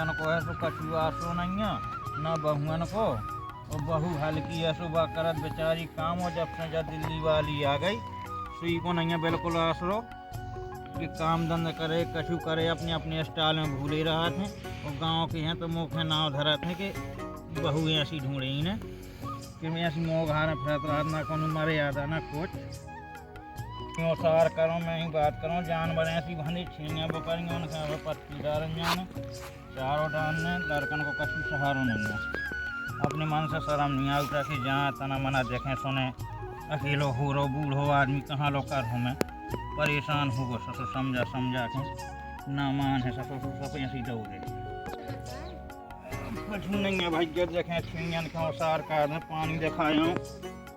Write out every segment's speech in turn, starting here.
लड़कन को है सो कछुआ सो नहीं है न बहुअन को, और बहू हल्की है सुबह करत बेचारी काम हो, जब से जब दिल्ली वाली आ गई सुई को नहीं है बिल्कुल आसरो कि काम धंधा करे कछु करे अपने अपने स्टाइल में भूले रहा थे। और गांव के हैं तो मुँह नाव धरा थे कि बहू ऐसी ढूंढे ही ने कि मैं ऐसी मोह घाना फिरत रहा ना कोनो मरे यादा ना कुछ क्यों सार करो मैं ही बात करूँ जानवर ऐसी भनी छीनियाँ बकरियाँ उनके पत्ती डालन जाने चारों डालने लड़कन को कछु सहारो नहीं है। अपने मन से शर्म नहीं आता कि जहाँ तना मना देखें सुने अकेलो हो रो बूढ़ो आदमी कहाँ लो कर हूँ मैं परेशान हो ससुर समझा समझा के ना मान है ससुर सब ऐसी दौड़े कछु नहीं है भाई जब देखें छीनियन के सार का पानी दिखाया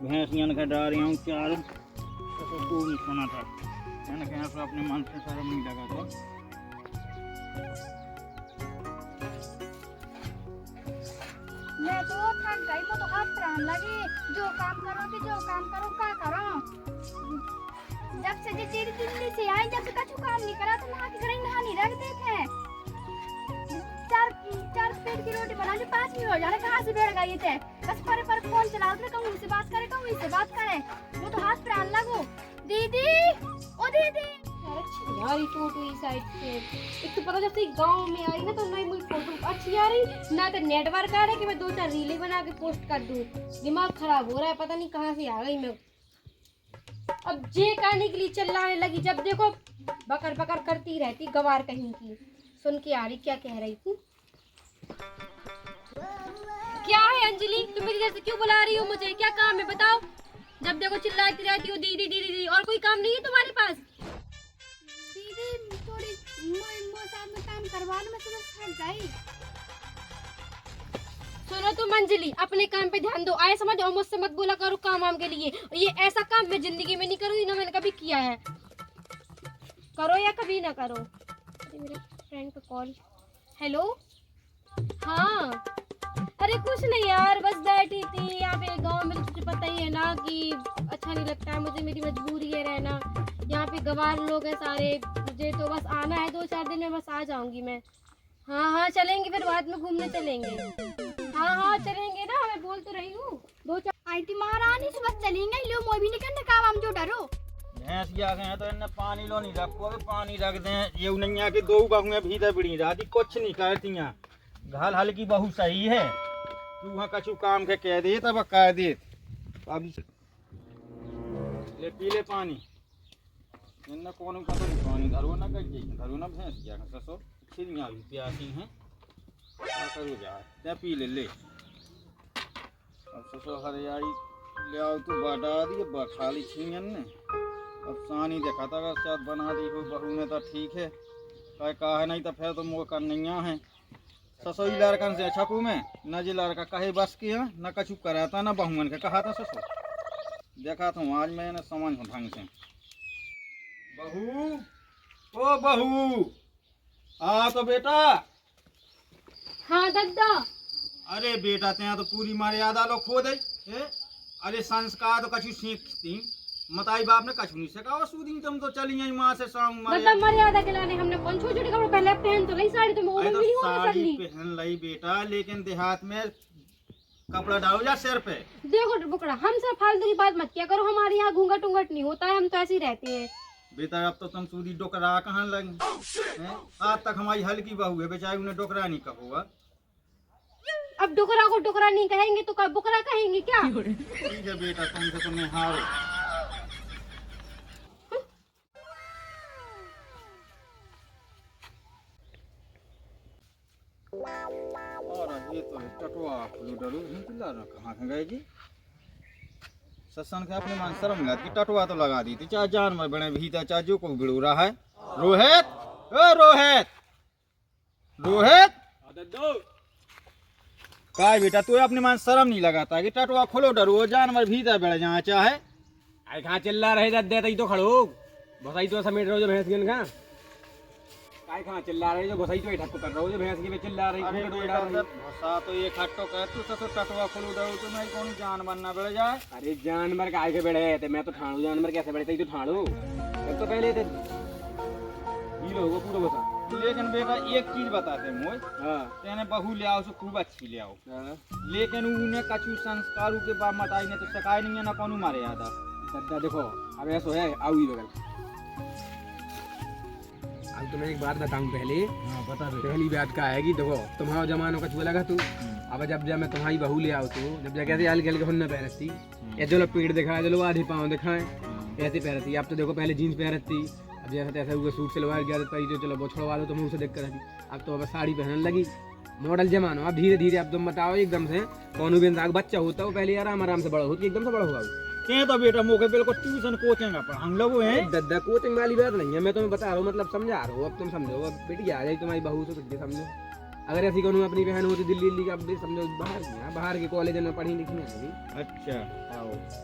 भैंसियन के डारियों चारों ससुर को नहीं सुना था मैंने कहा तो अपने मन से शर्म नहीं लगा था। मैं तो थक गई, वो तो हाथ प्राण लगे जो काम करो क्या करो। जब से जी दिल्ली से आई जब से कछु काम नहीं करा तो वहाँ की घड़ी नहानी रख देते हैं। चार पेट की रोटी बना ली 5 मिनट हो जाने कहाँ से बैठ गई थे बस पर फोन चला तो कहूँ से बात करे वो तो हाथ प्राण लगो। दीदी ओ दीदी यार ये फोटो इस साइड से एक तो पता जब से गांव में आई ना तो नहीं मुझे फोटो अच्छी आ रही ना तो नेटवर्क आ रहा है कि मैं 2-4 रीलें बना के पोस्ट कर दूं। दिमाग खराब हो रहा है, पता नहीं कहाँ से आ गई मैं। अब जे करने के लिए चिल्लाने लगी, जब देखो बकर बकर करती रहती गवार कहीं की। सुन के आ रही क्या कह रही थी। क्या है अंजलि, तुम मेरी जैसे क्यों बुला रही हो मुझे, क्या काम है बताओ। जब देखो चिल्लाती रहती हो दीदी दीदी दीदी, और कोई काम नहीं है तुम्हारे पास। दीदी थोड़ी मोसाद में काम करवाने में सुबह थक गई। सुनो तुम अंजलि, अपने काम पे ध्यान दो। आए समझ और मुझसे मत बोला करो काम वाम के लिए। ये ऐसा काम मैं जिंदगी में नहीं करूँगी, ना मैंने कभी किया है। करो या कभी ना करो। मेरे फ्रेंड का कॉल। हेलो हाँ, अरे कुछ नहीं यार, बस बैठी थी यहाँ पे गांव में। तुझे पता ही है ना कि अच्छा नहीं लगता है मुझे, मेरी मजबूरी है रहना यहाँ पे। गवार लोग हैं सारे, मुझे तो बस आना है 2-4 दिन में, बस आ जाऊंगी मैं। हाँ चलेंगे, फिर बाद में घूमने चलेंगे। हाँ चलेंगे ना, मैं बोल तो रही हूँ 2-4 आई थी महारानी से बस चलेंगे। लो मोई भी नहीं करने काम हम जो डरो। भैंस आ गए हैं तो इन्हें पानी लो नहीं रखो, पानी रख दें। ये नहीं आके 2 बहुएं भीतर बिड़ी राती कुछ नहीं करती हैं। घाल हल्की बहू सही है, तू वहाँ कछु काम के कह दे तब कह दे। अब ले पी ले पानी, इन्हें कौन का तो पानी धरो ना कर जाइए, धरो ना भैंस जा ससुर छिड़ियाँ भी प्यासी हैं क्या करो जा क्या पी ले। अब ससुर हरियाई ले आओ तो बढ़ा दिए खाली छीन ने। अब सानी देखा था शायद बना दी हो बहू ने तो ठीक है, कहा है नहीं तो फिर तो मुँह करनिया है। ससुर लड़कन से छपू में न जी लड़का कहे बस की है न कछु कराता न बहुमन के कहा था ससुर। देखा था आज मैंने समझ ढंग से। बहू ओ बहू आ तो बेटा। हाँ दादा। अरे बेटा ते तो पूरी मर्यादा लो खो दे। अरे संस्कार तो कछु सीखती मताई बाप ने कछु नहीं सिखाओ सूदी, तुम तो चली आई माँ से शाम मतलब मर्यादा के लाने हमने कौन छोटे छोटे कपड़े पहले पहन तो ली साड़ी, तो मैं ओवन भी नहीं होने साड़ी पहन ली बेटा, लेकिन देहात में कपड़ा डालो जा सिर पे। देखो बुकड़ा, हमसे फालतू की बात मत किया करो, हमारे यहाँ घूंघट उंघट नहीं होता है, हम तो ऐसे ही रहते हैं। बेटा अब तो तुम सूदी डोकरा कहाँ लगी, आज तक हमारी हल्की बहू है बेचारी, उन्हें डोकरा नहीं कहोगा। अब डोकरा को डोकरा नहीं कहेंगे तो कब बुकरा कहेंगे क्या। ठीक है बेटा, तुमसे तुम्हें हारो। और ये तो टटवा डरो चिल्ला रहा कहाँ गए जी। सत्संग के अपने मान शर्म लगी, टटवा तो लगा दी थी चाहे जान में बने भीतर चाहे जो को बिड़ू रहा है। रोहित ओ रोहित रोहित काय बेटा तू अपने मान शर्म नहीं लगाता कि टटवा खोलो डरो जानवर भीतर बैठ जाए चाहे। आई कहाँ चिल्ला रहे दे तो खड़ो भसाई तो समेट रहे हो जो भैंस की कहाँ काय कहाँ चिल्ला रहे जो भसाई तो ठट्टो कर रहे हो जो भैंस की चिल्ला रही। अरे भसा तो ये खट्टो कर तू ससुर टटवा खोलो डरो तो मैं कौन जानवर ना बैठ जाए। अरे जानवर काय के बैठे थे, मैं तो ठाणू जानवर कैसे बैठे तो ठाणू तब तो पहले थे पूरा भसा लेकिन बेटा एक चीज बताते मोय, हाँ तेने बहू ले आओ सो खूब अच्छी ले आओ, हाँ लेकिन उन्हें कछु संस्कारों के बाद मत आई ने तो सकाय नहीं है ना कौन मारे यादा। दादा देखो अब ऐसा है, आओ ही बगल। अब तुम्हें एक बात बताऊं पहले। हाँ बता दे। पहली बात का है कि देखो तुम्हारा जमानो का छुआ लगा तू, अब जब मैं तुम्हारी बहू ले आओ तू, जब जगह से हल्के हल्के हुन्ना पहनती, ये चलो पेट दिखाए, चलो आधे पाँव दिखाए, ऐसे पहनती। अब तो देखो पहले जीन्स पहनती, अब जैसा तैसा हुआ सूट सलवार गया तो चलो वो छोड़वा लो, तुम उसे देख कर अब तो अब साड़ी पहनने लगी। मॉडल जमानो अब धीरे धीरे। अब तुम बताओ एकदम से कौन भी इंसान बच्चा होता है वो पहले आराम आराम से बड़ा होती, एकदम से बड़ा होगा। ते तो बेटा मोके बिल्कुल ट्यूशन कोचिंग का हम लोग हैं। दादा कोचिंग वाली बात नहीं है, मैं तुम्हें बता रहा हूँ, मतलब समझा रहा हूँ। अब तुम समझो, अब बेटी आ जाए तुम्हारी बहू से बेटी समझो। अगर ऐसी कौन अपनी बहन होती दिल्ली का, अब भी समझो बाहर के कॉलेज में पढ़ी लिखी है। अच्छा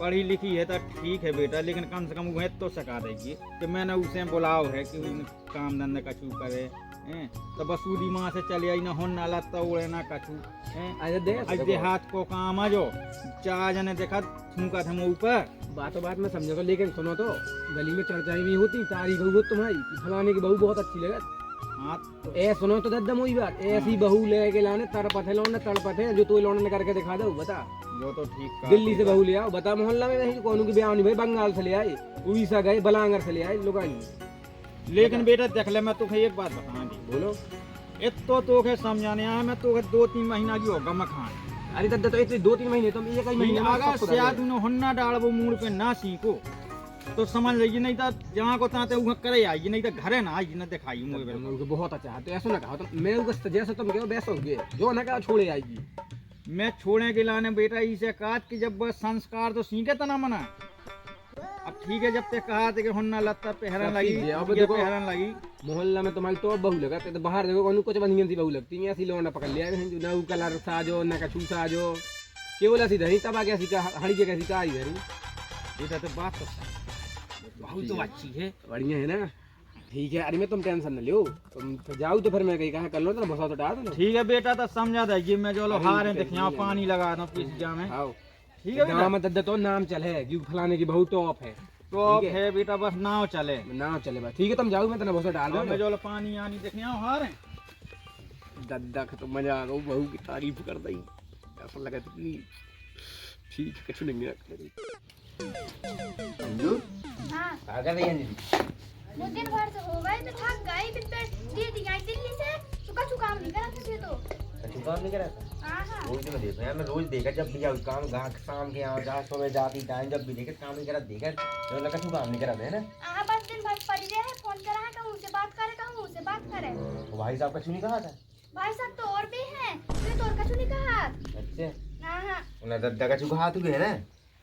पढ़ी लिखी है तो ठीक है बेटा, लेकिन कम से कम वह तो सका देगी कि मैंने उसे बुलाओ है कि काम धंधा कछु करे हैं, तो बस उदी माँ से चले आई ना हो ना लत्ता उड़े ना कछु हैं। आज देहात को काम आ जो चार जने देखा थूका थे मुँह पर। बातों बात में समझो, लेकिन सुनो तो गली में चर्चाएं भी होती, तारीफ बहू तुम्हारी फलाने की बहू बहुत अच्छी लगे। हाँ ए सुनो तो दद्दा मोई बात, ऐसी बहू ले के लाने तड़पत है लौंडे तड़पत है, जो तू लौंडे करके दिखा दो बता। जो तो ठीक दिल्ली से बहू ले आओ, बता मोहल्ला में नहीं कौन की ब्याह नहीं भाई, बंगाल से ले आए, उड़ीसा गए, बलांगर से ले आए लोग। लेकिन बेटा देख ले, मैं तुझे एक बात बता दी, बोलो। इतो तो समझाने आया मैं तो 2-3 महीना की होगा मखान। अरे दद्दा तो इतने 2-3 महीने तुम एक ही महीने में अगर सब कुछ आ शायद उन्हें हुन्ना डाल वो मूड पे ना सीखो तो समझ लीजिए, नहीं तो जहाँ को ताते वहाँ करे आई, नहीं तो घरे ना आई ना दिखाई मुझे। जाएगा। बहुत अच्छा है, तो ऐसा ना कहा तो मैं उसको जैसे तुम कहो वैसा हो गया, जो ना कहा छोड़े आएगी। मैं छोड़ने के लाने बेटा इसे कहा कि जब बस संस्कार तो सीखे तो ना मना। अब ठीक है, जब तक कहा था कि हुन्ना लत्ता पहरन लगी, अब देखो पहरन लगी मोहल्ला में तुम्हारी तो बहू लगा, तो बाहर देखो कौन कुछ बनियन सी बहू लगती है, ऐसी लौंडा पकड़ लिया है, ना वो कलर साजो ना कछू साजो, केवल ऐसी धरी तब आगे ऐसी हड़ी के कैसी का आई धरी। बेटा तो बात तो बहुत तो अच्छी है, बढ़िया है ना। ठीक है, अरे मैं तुम टेंशन न लो, तुम तो जाओ तो फिर मैं कहीं कहा कर लो तो भसा तो डाल दो। ठीक है बेटा, तो समझा दे मैं जो लो हार है देख यहाँ पानी लगा दो पिज्जा में। आओ ठीक है गाँव में दद्दा तो नाम चले है कि फलाने की बहुत टॉप है, तो है बेटा, बस नाव चले नाम चले बस। ठीक है तुम जाओ, मैं तेना भसा डाल मैं दो। जो लो पानी आनी देख यहाँ हार है। दद्दा का तो मजा आ गया, बहू की तारीफ कर दी, ऐसा लगा तो कि ठीक है कुछ नहीं है। हाँ आ गए भैया जी, वो दिन भर से हो गए तो थक गई, फिर दीदी आई दिल्ली से तो कछु काम नहीं करा तुझे तो। कछु काम नहीं करा था। हाँ रोज तो मैं देखता यार, मैं रोज देखा जब भी जाऊँ काम गाँव शाम के यहाँ जहाँ सुबह जाती टाइम जब भी देखे काम नहीं करा, देखा तो लगा कछु काम नहीं करा है ना। हाँ बस दिन भर पड़ी रहे, फोन करा है, कहूँ से बात करे, कहूँ से बात करे। तो भाई साहब कछु नहीं कहा था। भाई साहब तो और भी हैं, फिर तो और कछु नहीं कहा। अच्छा हाँ हाँ उन्हें दद्दा कछु कहा तू है ना।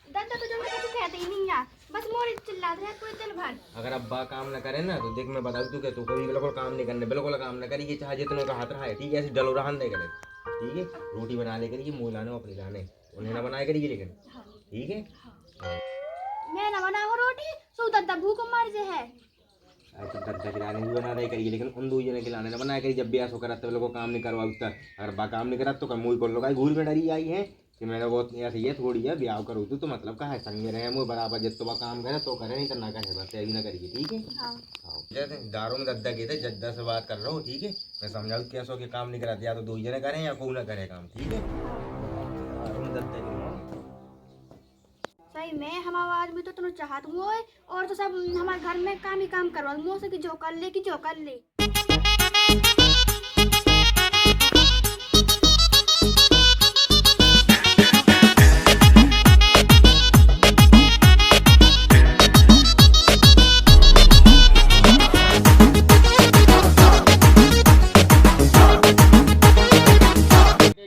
दादा तो जो मैं कछु कहते ही नहीं यार, बस मोर चिल्लाते रहे पूरे दिन भर। अगर अब्बा काम न करे ना तो देख मैं बताऊँ तू क्या, तू कभी बिल्कुल काम नहीं करने, बिल्कुल काम न करिए, चाहे जितने का हाथ रहा है ठीक है, ऐसे डलो रहन नहीं करे ठीक है। रोटी बना ले करिए, मुँह लाने अपनी लाने उन्हें ना बनाए करिए, लेकिन ठीक है। मैं ना बनाऊँ रोटी, सो दादा भूख मर जे है। तो दद्दा खिलाने भी बना रहे करिए, लेकिन उन दो जने खिलाने ना बनाया करिए। जब भी ऐसा करा तो लोगों को काम नहीं करवा उतना, अगर बा काम नहीं करा तो मुँह को लोग घूर में डरी आई है कि मैंने बहुत ऐसे ये थोड़ी है ब्याह करूँ तो मतलब कहा है संग रहे मुँह बराबर, जब तो काम करे तो करे, नहीं तो ना करे, बस ऐसी ना करिए ठीक है। जैसे दारू में दद्दा कहते जद्दा से बात कर रहा हूँ ठीक है, मैं समझाऊँ कैसो कि काम नहीं कराते, या तो दो जने करें या कोई ना करे काम ठीक है। दारू में दद्दा के सही में हम आवाज में तो तुम चाहत हुए, और तो सब हमारे घर में काम ही काम करवा मुँह से कि जो कर ले कि जो कर ले।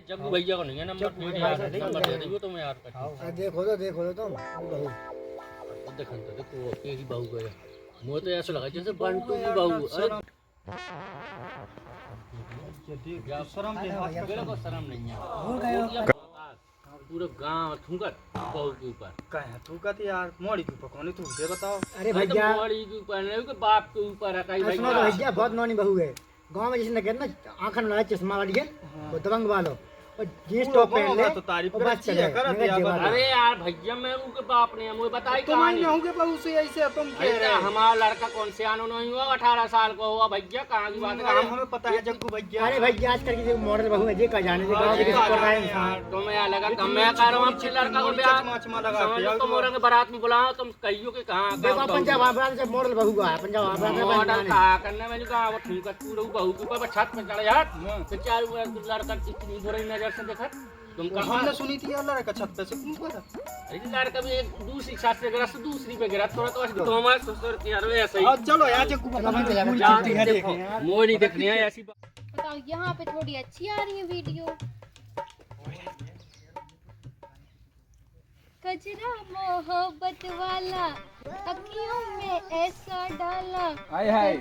जब भैया को नहीं है नंबर, नंबर दे दियो तो मैं याद कर। देखो तो तुम बहू देखो तो देखो की बहू गया, मुझे तो ऐसा लगा जैसे बंटू की बहू। अरे शर्म नहीं है, पूरा गांव थूकत बहू के ऊपर। कहे तू कहती यार मोड़ी के ऊपर कौन तू दे बताओ। अरे भैया मोड़ी के ऊपर नहीं कि बाप के ऊपर है कहीं सुनो तो भैया बहुत नौनी बहू है, गांव में जिसने कहते ना आंखन वाला चश्मा वाली है वो दबंग वालो, और जींस टॉप पहन ले तो तारीफ और कर बस चले कर मैं दिया जेवर कर। अरे यार भैया मैं उनके बाप ने मुझे बताई तुम कहानी नहीं होंगे बहू से ऐसे तुम कह रहे हो। हमारा लड़का कौन से आनो नहीं हुआ 18 साल का हुआ भैया कहाँ की बात है हमें पता है जग्गू भैया। अरे भाई आजकल की जो मॉडल बहू है जी का जाने से गांव के किसी को रहा है इंसान। तुम्हें यहाँ लगा कम मैं कह रहा हूँ अपने लड़का को ब्याह चश्मा लगा समझ के लो, तुम औरंग बारात में बुलाओ तुम कहियो कि कहाँ देखो पंजाब आबरा से मॉडल बहू है पंजाब आबरा मॉडल में कहा करने में कहा वो ठीक है तू बहू के ऊपर छत पे चढ़ यार फिर चारों लड़का इतनी बुरी नजर से देखा तुम हमने सुनी थी अल्लाह का छत पे से कौन पता। अरे लड़का भी एक दूसरी छत से गिरा तो दूसरी पे गिरा थोड़ा तो हमारे ससुर की यार ऐसे ही अब चलो यार जग्गू बाबा यार देखो मोह नहीं देखनी है ऐसी बताओ यहाँ पे थोड़ी अच्छी आ रही है वीडियो। कजरा मोहब्बत वाला अखियों में ऐसा डाला। आए हाय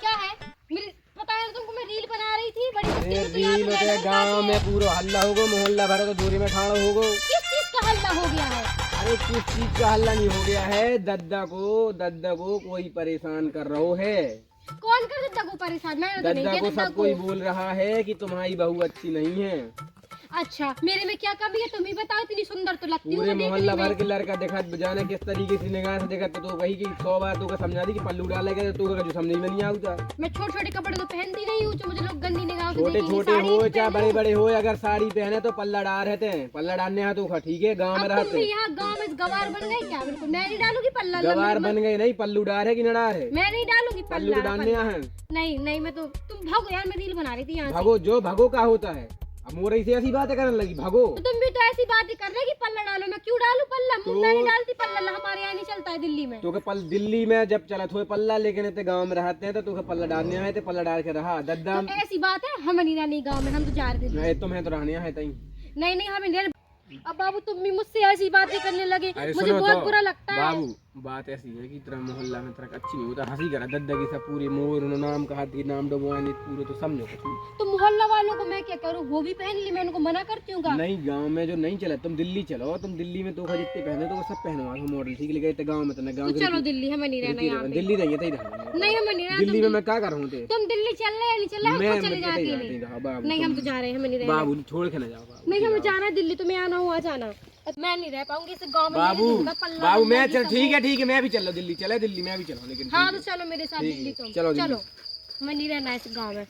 क्या है मेरी पता है तुमको मैं रील बना रही थी बड़ी मुश्किल ये से तो याद रील हो होते गया गांव में पूरा हल्ला होगो मोहल्ला भर तो दूरी में ठाणो होगो। किस चीज का हल्ला हो गया है। अरे किस चीज का हल्ला नहीं हो गया है, दद्दा को कोई परेशान कर रहा है। कौन कर दद्दा को परेशान मैंने तो नहीं दद्दा किया को दद्दा सब कोई बोल रहा है कि तुम्हारी बहू अच्छी नहीं है। अच्छा मेरे में क्या कमी है तुम ही बताओ इतनी सुंदर तो लगती हूँ पूरे मैं देखने मोहल्ला भर में। के लड़का देखा जाने किस तरीके से निगाह से देखा तो कही कि 100 बार तो समझा दी कि पल्लू डालेगा तो जो समझ में नहीं आता। मैं छोटे छोटे कपड़े तो पहनती नहीं हूँ जो मुझे लोग गंदी निगाह से छोटे देखेंगे। छोटे साड़ी हो चाहे पहनो। बड़े बड़े हो, अगर साड़ी पहने तो पल्ला डाल रहते हैं, पल्ला डालने हैं तो ठीक है गाँव में अब तुम रहते भी हैं। यहाँ गाँव में गवार बन गए क्या। बिल्कुल मैं नहीं डालूंगी पल्ला गवार बन गए नहीं, पल्लू डाल है कि न डाल है, मैं नहीं डालूंगी पल्लू पल्ला डालने हैं। नहीं नहीं मैं तो तुम भागो यार मैं रील बना रही थी यहाँ से। भगो जो भगो का होता है। अब मोरे से ऐसी बातें करने लगी भगो। तो तुम भी तो ऐसी बातें कर रहे कि पल्ला डालो मैं क्यों डालू पल्ला मुंह में नहीं डालती पल्ला हमारे यहाँ नहीं चलता है दिल्ली में। तो के दिल्ली में जब चला थोड़े पल्ला लेके नहीं गाँव में रहते हैं तो पल्ला डालने आए थे, पल्ला डाल के रहा दद्दा। तो ऐसी बात है हम नहीं रहनी गाँव में हम तो जा रहे थे। तुम्हें तो रहने है तई। नहीं नहीं हमें नहीं। अब बाबू तुम भी मुझसे ऐसी बातें करने लगे अरे मुझे सुनो बहुत तो, बुरा लगता है। बाबू बात ऐसी है कि तेरा मोहल्ला में तेरा अच्छी नहीं होता, हंसी करा दद्दा की सब पूरे मोर नाम कहा थी नाम डबोआने पूरे तो समझो कुछ तो मोहल्ला वालों को मैं क्या करूँ वो भी पहन ली मैं उनको मना करती हूँ। नहीं। गांव में जो नहीं चला तुम दिल्ली चलो, तुम दिल्ली में तो जितने पहने तो वो सब पहनवा दो मॉडल ठीक लगे गाँव में तो ना गाँव चलो दिल्ली हमें नहीं रहना यहाँ पे। दिल्ली नहीं रहना नहीं हमें नहीं रहना। दिल्ली में मैं क्या करूँ थे तुम दिल्ली चल रहे नहीं चल रहे मैं हम चले जाती है नहीं हम तो जा रहे हैं हमें नहीं रहना। बाबू छोड़ के ना जाओ बाबू। नहीं हमें जाना है दिल्ली तुम्हें आना हुआ जाना मैं नहीं रह पाऊंगी इस गाँव में। बाबू नहीं रहूंगा, पल्ला बाबू वल्ला मैं ये चल सब ठीक है मैं भी चलो दिल्ली चले दिल्ली मैं भी चलो लेकिन हाँ ठीक तो चलो मेरे साथ ठीक है, दिल्ली तुम चलो दिल्ली। चलो मैं नहीं रहना इस गाँव में।